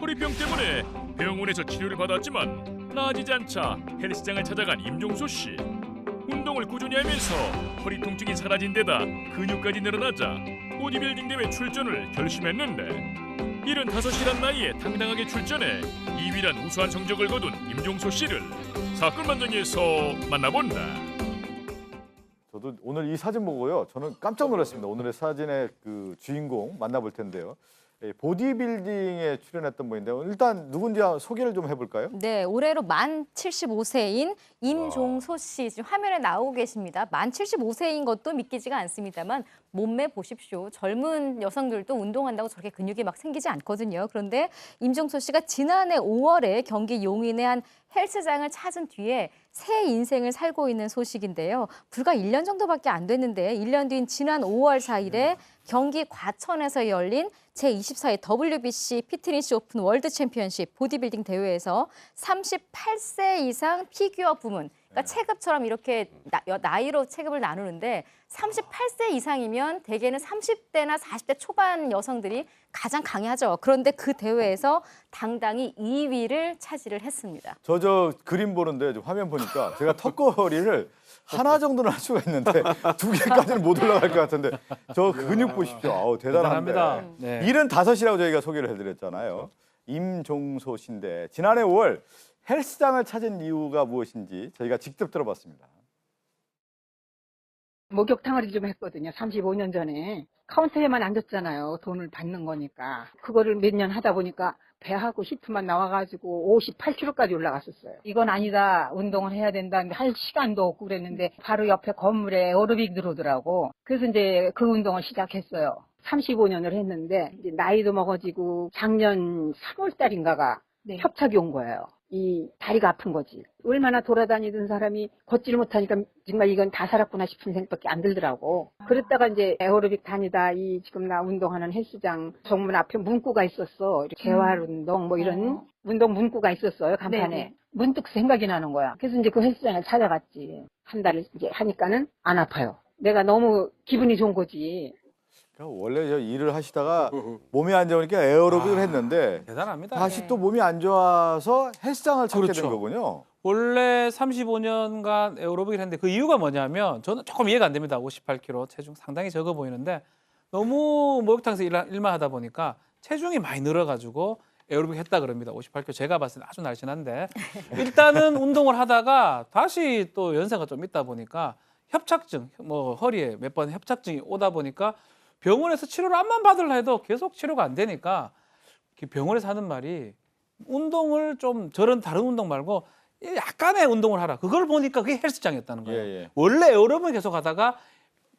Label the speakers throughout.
Speaker 1: 허리병 때문에 병원에서 치료를 받았지만 나아지지 않자 헬스장을 찾아간 임종소 씨. 운동을 꾸준히 하면서 허리 통증이 사라진 데다 근육까지 늘어나자 보디빌딩 대회 출전을 결심했는데 75이란 나이에 당당하게 출전해 2위란 우수한 성적을 거둔 임종소 씨를 사건 반장에서 만나본다.
Speaker 2: 저도 오늘 이 사진 보고요. 저는 깜짝 놀랐습니다. 오늘의 사진의 그 주인공 만나볼 텐데요. 보디빌딩에 출연했던 분인데요. 일단 누군지 소개를 좀 해볼까요?
Speaker 3: 네, 올해로 만 75세인 임종소 씨 지금 화면에 나오고 계십니다. 만 75세인 것도 믿기지가 않습니다만 몸매 보십시오. 젊은 여성들도 운동한다고 저렇게 근육이 막 생기지 않거든요. 그런데 임종소 씨가 지난해 5월에 경기 용인의 한 헬스장을 찾은 뒤에 새 인생을 살고 있는 소식인데요. 불과 1년 정도밖에 안 됐는데 1년 뒤인 지난 5월 4일에 경기 과천에서 열린 제24회 WBC 피트니스 오픈 월드 챔피언십 보디빌딩 대회에서 38세 이상 피규어 부문, 그러니까 체급처럼 이렇게 나이로 체급을 나누는데 38세 이상이면 대개는 30대나 40대 초반 여성들이 가장 강하죠. 그런데 그 대회에서 당당히 2위를 차지를 했습니다.
Speaker 2: 저 그림 보는데 좀 화면 보니까 제가 턱걸이를 하나 정도는 할 수가 있는데 2개까지는 못 올라갈 것 같은데 저 근육 보십시오. 아우 대단한데.
Speaker 4: 대단합니다. 네.
Speaker 2: 75이라고 저희가 소개를 해드렸잖아요. 임종소 씨인데 지난해 5월 헬스장을 찾은 이유가 무엇인지 저희가 직접 들어봤습니다.
Speaker 5: 목욕탕을 좀 했거든요. 35년 전에. 카운터에만 앉았잖아요. 돈을 받는 거니까. 그거를 몇 년 하다 보니까 배하고 히프만 나와가지고 58kg까지 올라갔었어요. 이건 아니다. 운동을 해야 된다. 할 시간도 없고 그랬는데 바로 옆에 건물에 에어로빅 들어오더라고. 그래서 이제 그 운동을 시작했어요. 35년을 했는데 이제 나이도 먹어지고 작년 3월 달인가가 협착이 온 거예요. 이 다리가 아픈 거지. 얼마나 돌아다니던 사람이 걷지를 못하니까 정말 이건 다 살았구나 싶은 생각밖에 안 들더라고. 그랬다가 이제 에어로빅 다니다 이 지금 나 운동하는 헬스장 정문 앞에 문구가 있었어. 재활 운동 뭐 이런 운동 문구가 있었어요. 간판에. 네네. 문득 생각이 나는 거야. 그래서 이제 그 헬스장에 찾아갔지. 한 달을 이제 하니까는 안 아파요. 내가 너무 기분이 좋은 거지.
Speaker 2: 원래 저 일을 하시다가 몸이 안 좋으니까 에어로빅을 했는데
Speaker 4: 대단합니다.
Speaker 2: 다시 또 몸이 안 좋아서 헬스장을 찾게
Speaker 4: 그렇죠.
Speaker 2: 된 거군요.
Speaker 4: 원래 35년간 에어로빅을 했는데 그 이유가 뭐냐면 저는 조금 이해가 안 됩니다. 58kg 체중 상당히 적어 보이는데 너무 목욕탕에서 일만 하다 보니까 체중이 많이 늘어가지고 에어로빅 했다 그럽니다. 58kg 제가 봤을 때 아주 날씬한데 일단은 운동을 하다가 다시 또 연세가 좀 있다 보니까 협착증, 뭐 허리에 몇 번 협착증이 오다 보니까 병원에서 치료를 암만 받으려 해도 계속 치료가 안 되니까 병원에서 하는 말이 운동을 좀 저런 다른 운동 말고 약간의 운동을 하라. 그걸 보니까 그게 헬스장이었다는 거예요.
Speaker 2: 예.
Speaker 4: 원래 에어로빅 계속 하다가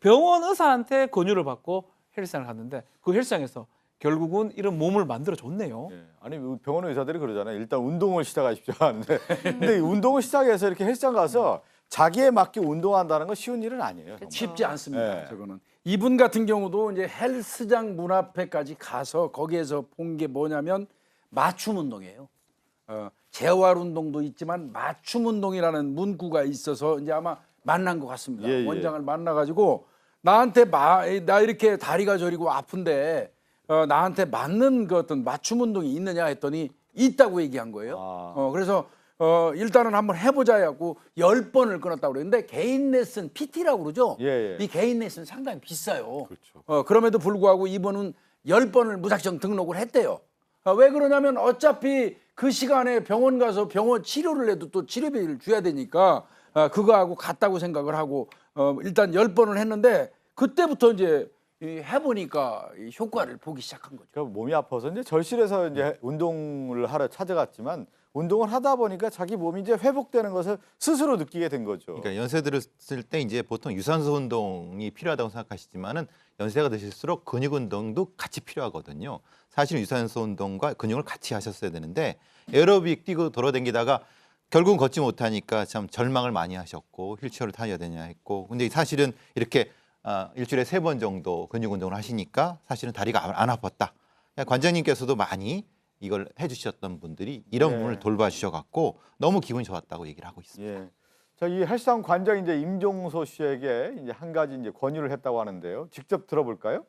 Speaker 4: 병원 의사한테 권유를 받고 헬스장을 갔는데 그 헬스장에서 결국은 이런 몸을 만들어 줬네요.
Speaker 2: 예. 아니 병원 의사들이 그러잖아요. 일단 운동을 시작하십시오 하는데 근데 운동을 시작해서 이렇게 헬스장 가서 자기에 맞게 운동한다는 건 쉬운 일은 아니에요. 정말.
Speaker 6: 쉽지 않습니다.
Speaker 2: 네.
Speaker 6: 저거는 이분 같은 경우도 이제 헬스장 문 앞에까지 가서 거기에서 본 게 뭐냐면 맞춤 운동이에요. 재활 운동도 있지만 맞춤 운동이라는 문구가 있어서 이제 아마 만난 것 같습니다.
Speaker 2: 예.
Speaker 6: 원장을 만나가지고 나한테 나 이렇게 다리가 저리고 아픈데 나한테 맞는 그 어떤 맞춤 운동이 있느냐 했더니 있다고 얘기한 거예요. 그래서 일단은 한번 해보자 하고 10번을 끊었다고 그러는데 개인 레슨 PT라고 그러죠.
Speaker 2: 예.
Speaker 6: 이 개인 레슨 상당히 비싸요.
Speaker 2: 그렇죠.
Speaker 6: 그럼에도 불구하고 이번은 10번을 무작정 등록을 했대요. 왜 그러냐면 어차피 그 시간에 병원 가서 병원 치료를 해도 또 치료비를 줘야 되니까 그거하고 같다고 생각을 하고 일단 10번을 했는데 그때부터 이제 해보니까 효과를 보기 시작한 거죠.
Speaker 2: 그러니까 몸이 아파서 이제 절실해서 이제 운동을 하러 찾아갔지만 운동을 하다 보니까 자기 몸이 이제 회복되는 것을 스스로 느끼게 된 거죠.
Speaker 7: 그러니까 연세 들었을 때 이제 보통 유산소 운동이 필요하다고 생각하시지만은 연세가 드실수록 근육 운동도 같이 필요하거든요. 사실은 유산소 운동과 근육을 같이 하셨어야 되는데 에어로빅 뛰고 돌아다니다가 결국은 걷지 못하니까 참 절망을 많이 하셨고 휠체어를 타야 되냐 했고 근데 사실은 이렇게 일주일에 3번 정도 근육 운동을 하시니까 사실은 다리가 안 아팠다. 관장님께서도 많이 이걸 해주셨던 분들이 이런 부분을 돌봐주셔갖고 너무 기분이 좋았다고 얘기를 하고 있습니다.
Speaker 2: 예. 자, 이 헬스장 관장 이제 임종소 씨에게 이제 한 가지 이제 권유를 했다고 하는데요. 직접 들어볼까요?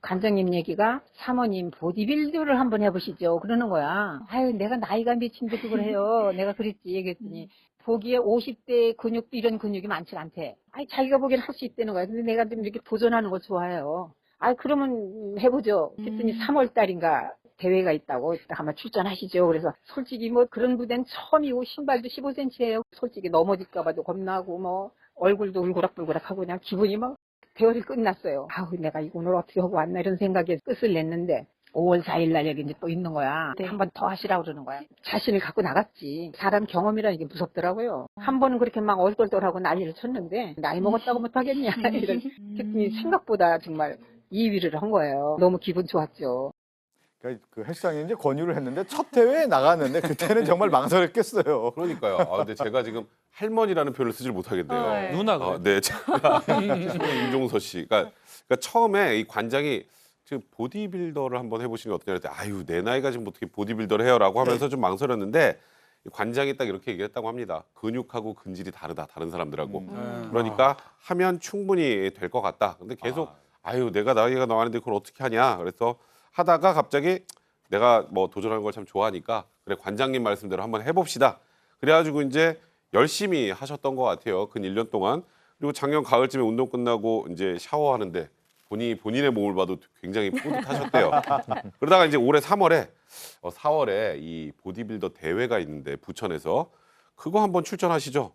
Speaker 5: 관장님 얘기가 사모님 보디빌더를 한번 해보시죠. 그러는 거야. 아유, 내가 나이가 몇인데 그걸 해요. 내가 그랬지. 얘기했더니 보기에 50대 근육도 이런 근육이 많지 않대. 아니, 자기가 보기엔 할 수 있다는 거야. 근데 내가 좀 이렇게 도전하는 거 좋아해요. 아, 그러면 해보죠. 그랬더니 3월 달인가 대회가 있다고 한번 출전하시죠. 그래서 솔직히 뭐 그런 무대는 처음이고 신발도 15cm예요. 솔직히 넘어질까 봐도 겁나고 뭐 얼굴도 울그락불그락하고 그냥 기분이 막 대회를 끝났어요. 아우, 내가 이거를 어떻게 하고 왔나 이런 생각에 끝을 냈는데 5월 4일 날 여기 이제 또 있는 거야. 한 번 더 하시라고 그러는 거야. 자신을 갖고 나갔지. 사람 경험이라는 게 무섭더라고요. 한 번은 그렇게 막 얼떨떨하고 난리를 쳤는데 나이 먹었다고 못하겠냐 이런. 그랬더니 생각보다 정말 2위를 한 거예요. 너무 기분 좋았죠.
Speaker 2: 그러니까 그 헬스장에 이제 권유를 했는데 첫 대회에 나갔는데 그때는 정말 망설였겠어요.
Speaker 8: 그러니까요. 아, 근데 제가 지금 할머니라는 표현을 쓰질 못하겠네요.
Speaker 3: 네.
Speaker 4: 누나가
Speaker 8: 네, 제가 임종서 씨. 그러니까 처음에 이 관장이 지금 보디빌더를 한번 해보시는 게 어떠냐 그랬더니 아유, 내 나이가 지금 어떻게 보디빌더를 해요라고 하면서 좀 망설였는데 이 관장이 딱 이렇게 얘기했다고 합니다. 근육하고 근질이 다르다, 다른 사람들하고. 그러니까 하면 충분히 될 것 같다. 근데 계속 아유, 내가 나이가 나가는데 그걸 어떻게 하냐. 그래서 하다가 갑자기 내가 뭐 도전하는 걸 참 좋아하니까 그래, 관장님 말씀대로 한번 해봅시다. 그래가지고 이제 열심히 하셨던 것 같아요. 근 1년 동안. 그리고 작년 가을쯤에 운동 끝나고 이제 샤워하는데 본인의 몸을 봐도 굉장히 뿌듯하셨대요. 그러다가 이제 올해 3월에 4월에 이 보디빌더 대회가 있는데 부천에서 그거 한번 출전하시죠.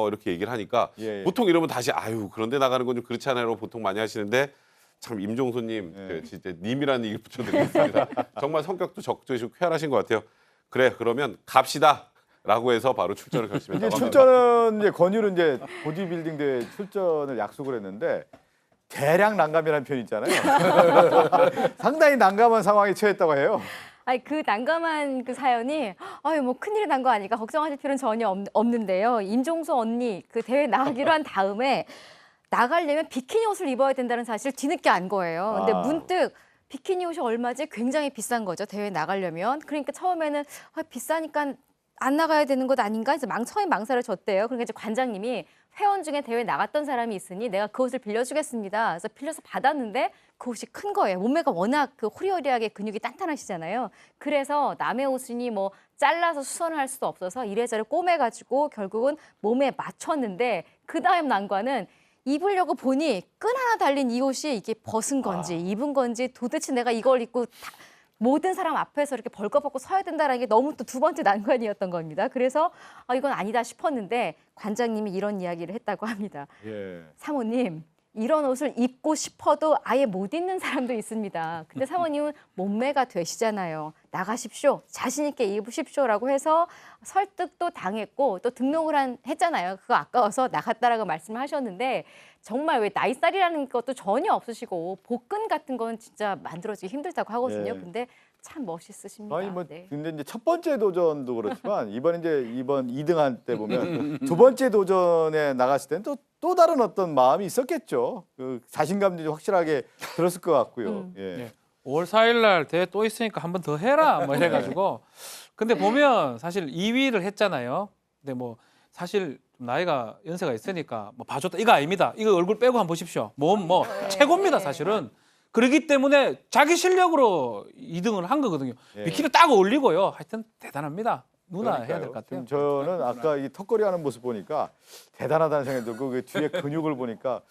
Speaker 8: 이렇게 얘기를 하니까
Speaker 2: 예.
Speaker 8: 보통 이러면 다시 아유, 그런데 나가는 건 좀 그렇지 않아요. 보통 많이 하시는데 참 임종소님
Speaker 2: 예.
Speaker 8: 진짜 님이라는 얘기 붙여드리겠습니다. 정말 성격도 적극적이고 쾌활하신 것 같아요. 그래, 그러면 갑시다라고 해서 바로 출전을
Speaker 2: 이제
Speaker 8: 결심했다고 합니다.
Speaker 2: 출전은 이제 권유는 이제 보디빌딩 대회 출전을 약속을 했는데 대량 난감이라는 표현 있잖아요. 상당히 난감한 상황에 처했다고 해요.
Speaker 3: 아니, 그 난감한 그 사연이 아유 뭐 큰일이 난 거 아닐까 걱정하실 필요는 전혀 없는데요. 임종소 언니 그 대회 나가기로 한 다음에 나가려면 비키니 옷을 입어야 된다는 사실을 뒤늦게 안 거예요. 근데 문득 비키니 옷이 얼마지? 굉장히 비싼 거죠. 대회 나가려면. 그러니까 처음에는 비싸니까 안 나가야 되는 것 아닌가? 해서 처음에 망설여 줬대요. 그러니까 이제 관장님이 회원 중에 대회 나갔던 사람이 있으니 내가 그 옷을 빌려주겠습니다. 그래서 빌려서 받았는데 그 옷이 큰 거예요. 몸매가 워낙 그 호리호리하게 근육이 단단하시잖아요. 그래서 남의 옷이니 뭐 잘라서 수선을 할 수도 없어서 이래저래 꼬매가지고 결국은 몸에 맞췄는데 그 다음 난관은 입으려고 보니 끈 하나 달린 이 옷이 이게 벗은 건지 입은 건지 도대체 내가 이걸 입고 모든 사람 앞에서 이렇게 벌거벗고 서야 된다는 게 너무 또 두 번째 난관이었던 겁니다. 그래서 이건 아니다 싶었는데 관장님이 이런 이야기를 했다고 합니다.
Speaker 2: 예.
Speaker 3: 사모님, 이런 옷을 입고 싶어도 아예 못 입는 사람도 있습니다. 근데 사모님은 몸매가 되시잖아요. 나가십시오. 자신 있게 입으십시오라고 해서 설득도 당했고 또 등록을 했잖아요. 그거 아까워서 나갔다라고 말씀을 하셨는데 정말 왜 나이살이라는 것도 전혀 없으시고 복근 같은 건 진짜 만들어지기 힘들다고 하거든요.
Speaker 2: 예.
Speaker 3: 근데 참 멋있으십니다.
Speaker 2: 아니 뭐
Speaker 3: 네.
Speaker 2: 근데 이제 첫 번째 도전도 그렇지만 이번 2등할 때 보면 두 번째 도전에 나갔을 때는 또 다른 어떤 마음이 있었겠죠. 그 자신감도 확실하게 들었을 것 같고요. 예.
Speaker 4: 예. 5월 4일 날 대회 또 있으니까 한 번 더 해라 뭐 이래가지고 근데 보면 사실 2위를 했잖아요. 근데 뭐 사실 좀 나이가 연세가 있으니까 뭐 봐줬다 이거 아닙니다. 이거 얼굴 빼고 한번 보십시오. 몸 뭐 최고입니다 사실은. 그렇기 때문에 자기 실력으로 2등을 한 거거든요.
Speaker 2: 예.
Speaker 4: 비키니 딱 어울리고요. 하여튼 대단합니다. 누나 해야 될 것 같아요.
Speaker 2: 지금 저는 아까 이 턱걸이 하는 모습 보니까 대단하다는 생각이 들고 그 뒤에 근육을 보니까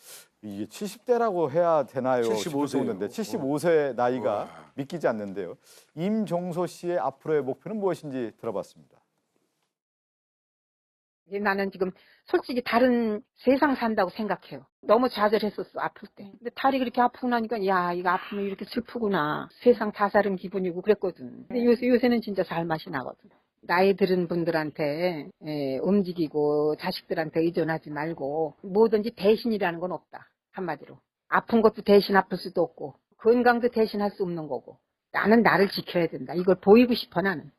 Speaker 2: 이게 70대라고 해야 되나요?
Speaker 6: 75세요.
Speaker 2: 75세 나이가 믿기지 않는데요. 임종소 씨의 앞으로의 목표는 무엇인지 들어봤습니다.
Speaker 5: 나는 지금 솔직히 다른 세상 산다고 생각해요. 너무 좌절했었어, 아플 때. 근데 다리 그렇게 아프고 나니까 야, 이거 아프면 이렇게 슬프구나. 세상 다 사는 기분이고 그랬거든. 근데 요새는 진짜 살 맛이 나거든. 나이 들은 분들한테 움직이고 자식들한테 의존하지 말고 뭐든지 대신이라는 건 없다. 한마디로. 아픈 것도 대신 아플 수도 없고 건강도 대신할 수 없는 거고 나는 나를 지켜야 된다. 이걸 보이고 싶어 나는.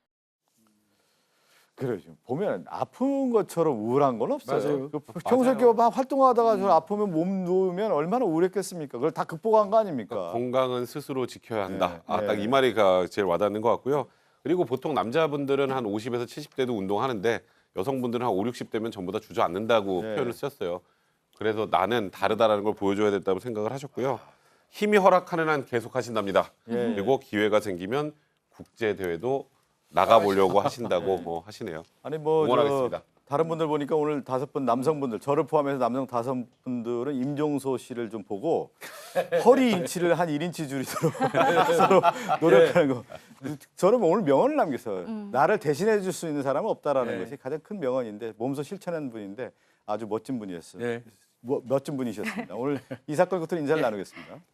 Speaker 2: 그래요. 지금 보면 아픈 것처럼 우울한 건 없어요.
Speaker 6: 맞아요.
Speaker 2: 평소에 이렇게 막 활동하다가 저 아프면 몸 누우면 얼마나 우울했겠습니까? 그걸 다 극복한 거 아닙니까?
Speaker 8: 건강은 스스로 지켜야 한다.
Speaker 2: 네.
Speaker 8: 딱 이 말이 제일 와닿는 것 같고요. 그리고 보통 남자분들은 한 50에서 70대도 운동하는데 여성분들은 한 5, 60대면 전부 다 주저앉는다고
Speaker 2: 네.
Speaker 8: 표현을 쓰셨어요. 그래서 나는 다르다라는 걸 보여줘야 된다고 생각을 하셨고요. 힘이 허락하는 한 계속 하신답니다.
Speaker 2: 예.
Speaker 8: 그리고 기회가 생기면 국제 대회도 나가보려고 하신다고 뭐 하시네요.
Speaker 2: 아니 뭐
Speaker 8: 응원하겠습니다.
Speaker 2: 다른 분들 보니까 오늘 5분 남성분들 저를 포함해서 남성 5분들은 임종소 씨를 좀 보고 허리 인치를 한 1인치 줄이도록 서로 노력하는 거. 저는 뭐 오늘 명언을 남겼어요. 나를 대신해 줄 수 있는 사람은 없다라는 것이 가장 큰 명언인데 몸소 실천한 분인데 아주 멋진 분이었어요. 멋진 분이셨습니다. 오늘 이 사건 끝으로 인사를 나누겠습니다.